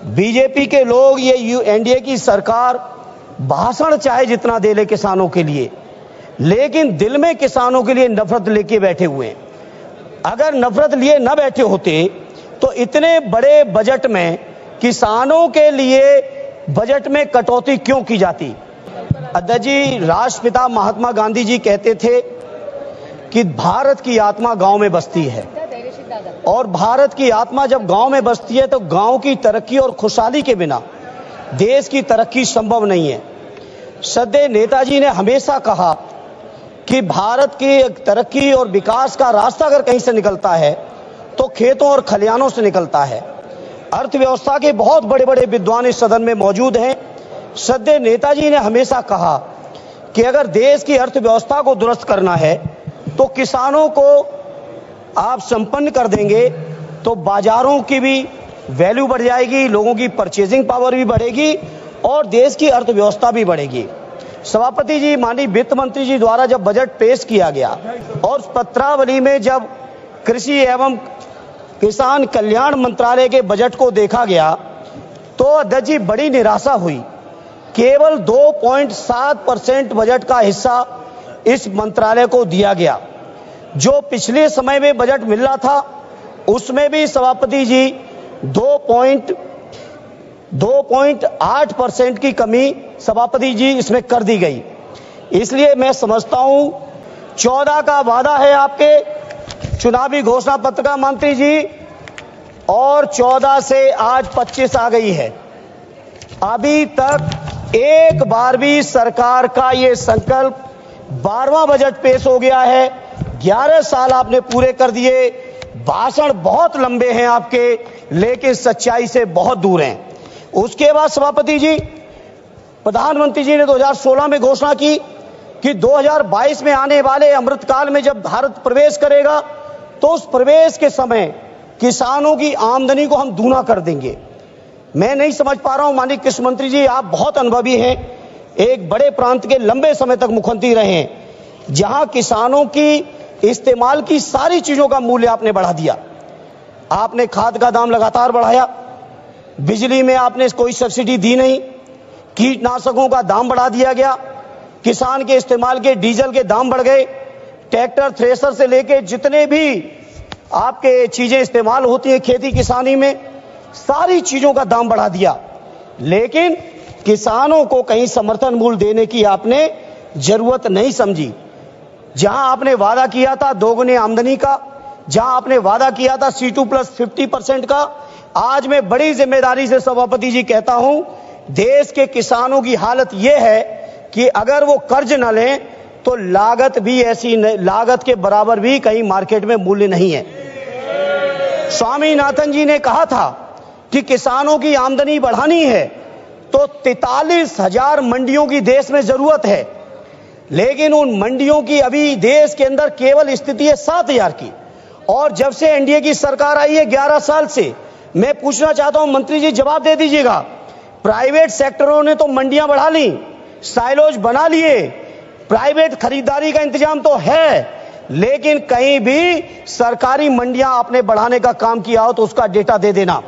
BJP के लोग, ये एनडीए की सरकार भाषण चाहे जितना दे ले किसानों के लिए, लेकिन दिल में किसानों के लिए नफरत लेके बैठे हुए हैं। अगर नफरत लिए न बैठे होते तो इतने बड़े बजट में किसानों के लिए बजट में कटौती क्यों की जाती? अध्यक्ष जी, राष्ट्रपिता महात्मा गांधी जी कहते थे कि भारत की आत्मा गांव में बसती है, और भारत की आत्मा जब गांव में बसती है तो गांव की तरक्की और खुशहाली के बिना देश की तरक्की संभव नहीं है। श्रद्धेय नेताजी ने हमेशा कहा कि भारत की तरक्की और विकास का रास्ता अगर कहीं से निकलता है तो खेतों और खलिहानों से निकलता है। अर्थव्यवस्था के बहुत बड़े बड़े विद्वान इस सदन में मौजूद हैं। श्रद्धेय नेताजी ने हमेशा कहा कि अगर देश की अर्थव्यवस्था को दुरुस्त करना है तो किसानों को आप संपन्न कर देंगे तो बाजारों की भी वैल्यू बढ़ जाएगी, लोगों की परचेजिंग पावर भी बढ़ेगी और देश की अर्थव्यवस्था भी बढ़ेगी। सभापति जी, माननीय वित्त मंत्री जी द्वारा जब बजट पेश किया गया और पत्रावली में जब कृषि एवं किसान कल्याण मंत्रालय के बजट को देखा गया तो अध्यक्ष जी बड़ी निराशा हुई। केवल 2.7% बजट का हिस्सा इस मंत्रालय को दिया गया। जो पिछले समय में बजट मिल रहा था उसमें भी सभापति जी 2.8% की कमी सभापति जी इसमें कर दी गई। इसलिए मैं समझता हूं 14 का वादा है आपके चुनावी घोषणा पत्र का मंत्री जी, और 14 से आज 25 आ गई है। अभी तक एक बार भी सरकार का ये संकल्प 12वां बजट पेश हो गया है। 11 साल आपने पूरे कर दिए। भाषण बहुत लंबे हैं आपके, लेकिन सच्चाई से बहुत दूर हैं। उसके बाद सभापति जी, प्रधानमंत्री जी ने 2016 में घोषणा की कि 2022 में आने वाले अमृतकाल में जब भारत प्रवेश करेगा तो उस प्रवेश के समय किसानों की आमदनी को हम दूना कर देंगे। मैं नहीं समझ पा रहा हूं, माननीय कृषि मंत्री जी, आप बहुत अनुभवी हैं, एक बड़े प्रांत के लंबे समय तक मुख्यमंत्री रहे हैं, जहां किसानों की इस्तेमाल की सारी चीजों का मूल्य आपने बढ़ा दिया। आपने खाद का दाम लगातार बढ़ाया, बिजली में आपने कोई सब्सिडी दी नहीं, कीटनाशकों का दाम बढ़ा दिया गया, किसान के इस्तेमाल के डीजल के दाम बढ़ गए, ट्रैक्टर थ्रेसर से लेके जितने भी आपके चीजें इस्तेमाल होती हैं खेती किसानी में, सारी चीजों का दाम बढ़ा दिया। लेकिन किसानों को कहीं समर्थन मूल्य देने की आपने जरूरत नहीं समझी। जहां आपने वादा किया था दोगुनी आमदनी का, जहां आपने वादा किया था C2+50% का, आज मैं बड़ी जिम्मेदारी से सभापति जी कहता हूं, देश के किसानों की हालत यह है कि अगर वो कर्ज न लें तो लागत भी ऐसी, लागत के बराबर भी कहीं मार्केट में मूल्य नहीं है। स्वामीनाथन जी ने कहा था कि किसानों की आमदनी बढ़ानी है तो 43,000 मंडियों की देश में जरूरत है, लेकिन उन मंडियों की अभी देश के अंदर केवल स्थिति है 7,000 की। और जब से एनडीए की सरकार आई है 11 साल से, मैं पूछना चाहता हूं मंत्री जी, जवाब दे दीजिएगा, प्राइवेट सेक्टरों ने तो मंडियां बढ़ा ली, साइलोज बना लिए, प्राइवेट खरीदारी का इंतजाम तो है, लेकिन कहीं भी सरकारी मंडियां आपने बढ़ाने का काम किया हो तो उसका डेटा दे देना।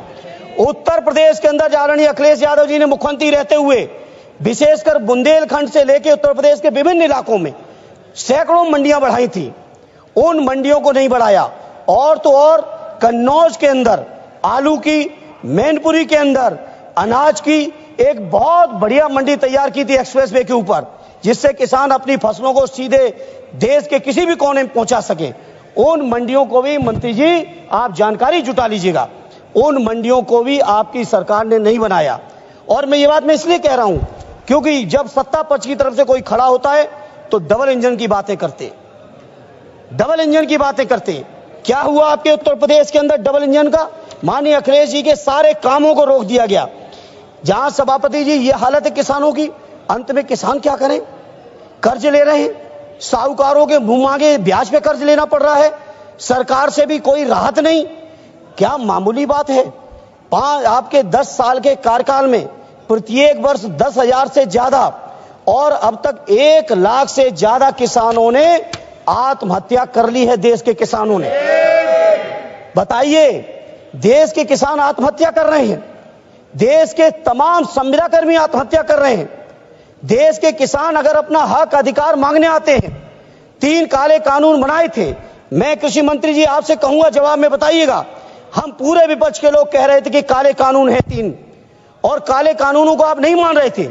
उत्तर प्रदेश के अंदर आदरणीय अखिलेश यादव जी ने मुख्यमंत्री रहते हुए विशेषकर बुंदेलखंड से लेकर उत्तर प्रदेश के विभिन्न इलाकों में सैकड़ों मंडियां बढ़ाई थी, उन मंडियों को नहीं बढ़ाया। और तो और कन्नौज के अंदर आलू की, मैनपुरी के अंदर अनाज की एक बहुत बढ़िया मंडी तैयार की थी एक्सप्रेसवे के ऊपर, जिससे किसान अपनी फसलों को सीधे देश के किसी भी कोने में पहुंचा सके। उन मंडियों को भी मंत्री जी आप जानकारी जुटा लीजिएगा, उन मंडियों को भी आपकी सरकार ने नहीं बनाया। और मैं ये बात मैं इसलिए कह रहा हूं क्योंकि जब सत्ता पक्ष की तरफ से कोई खड़ा होता है तो डबल इंजन की बातें करते, डबल इंजन की बातें करते। क्या हुआ आपके उत्तर प्रदेश के अंदर डबल इंजन का? माननीय अखिलेश जी के सारे कामों को रोक दिया गया। जहां सभापति जी ये हालत है किसानों की, अंत में किसान क्या करें? कर्ज ले रहे हैं, साहूकारों के मुंह मांगे ब्याज पे कर्ज लेना पड़ रहा है, सरकार से भी कोई राहत नहीं। क्या मामूली बात है? आपके 10 साल के कार्यकाल में प्रत्येक वर्ष 10,000 से ज्यादा और अब तक 1 लाख से ज्यादा किसानों ने आत्महत्या कर ली है। देश के किसानों ने, बताइए, देश के किसान आत्महत्या कर रहे हैं। देश के तमाम संविदा कर्मी आत्महत्या कर रहे हैं। देश के किसान अगर अपना हक अधिकार मांगने आते हैं, 3 काले कानून बनाए थे। मैं कृषि मंत्री जी आपसे कहूंगा, जवाब में बताइएगा। हम पूरे विपक्ष के लोग कह रहे थे कि काले कानून है 3, और काले कानूनों को आप नहीं मान रहे थे।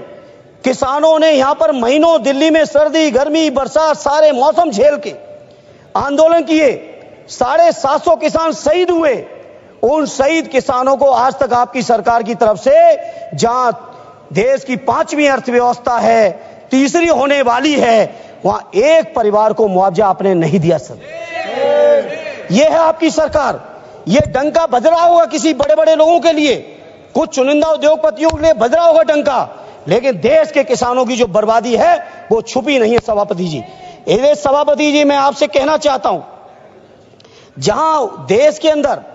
किसानों ने यहां पर महीनों दिल्ली में सर्दी, गर्मी, बरसात, सारे मौसम झेल के आंदोलन किए। 750 किसान शहीद हुए। उन शहीद किसानों को आज तक आपकी सरकार की तरफ से, जहां देश की 5वीं अर्थव्यवस्था है, तीसरी होने वाली है, वहां एक परिवार को मुआवजा आपने नहीं दिया। सर, यह है आपकी सरकार। यह डंका बज रहा होगा किसी बड़े बड़े लोगों के लिए, कुछ चुनिंदा उद्योगपतियों के लिए बज रहा होगा डंका, लेकिन देश के किसानों की जो बर्बादी है वो छुपी नहीं है। सभापति जी, सभापति जी, मैं आपसे कहना चाहता हूं, जहां देश के अंदर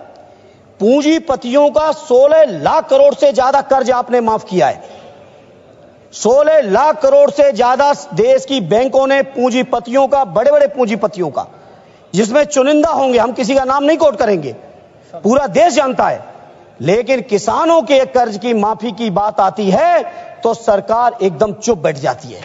पूंजीपतियों का 16 लाख करोड़ से ज्यादा कर्ज आपने माफ किया है। 16 लाख करोड़ से ज्यादा देश की बैंकों ने पूंजीपतियों का, बड़े बड़े पूंजीपतियों का, जिसमें चुनिंदा होंगे, हम किसी का नाम नहीं कोट करेंगे, पूरा देश जानता है, लेकिन किसानों के कर्ज की माफी की बात आती है तो सरकार एकदम चुप बैठ जाती है।